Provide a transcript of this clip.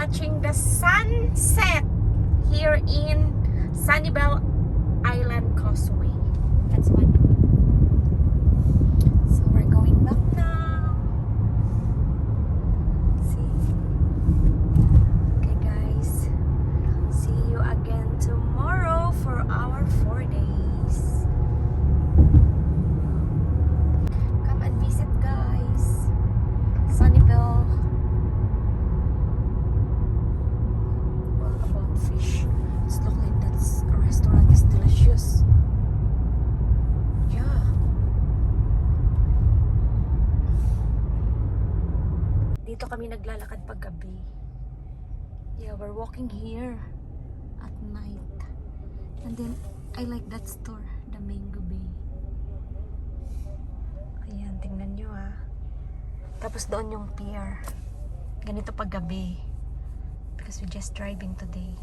watching the sunset here in Sanibel Island Causeway. That's one. So we're going back now. See? Okay guys. See you again tomorrow for our 4 days. Come and visit guys. Sanibel. Well, about fish. It's look like that's a restaurant is delicious. Yeah. Dito kami naglalakad pag gabi. Yeah, we're walking here at night. And then I like that store, the Mango Bay. Ayan, tingnan nyo ah. Tapos doon yung pier. Ganito pag gabi. Because we're just driving today.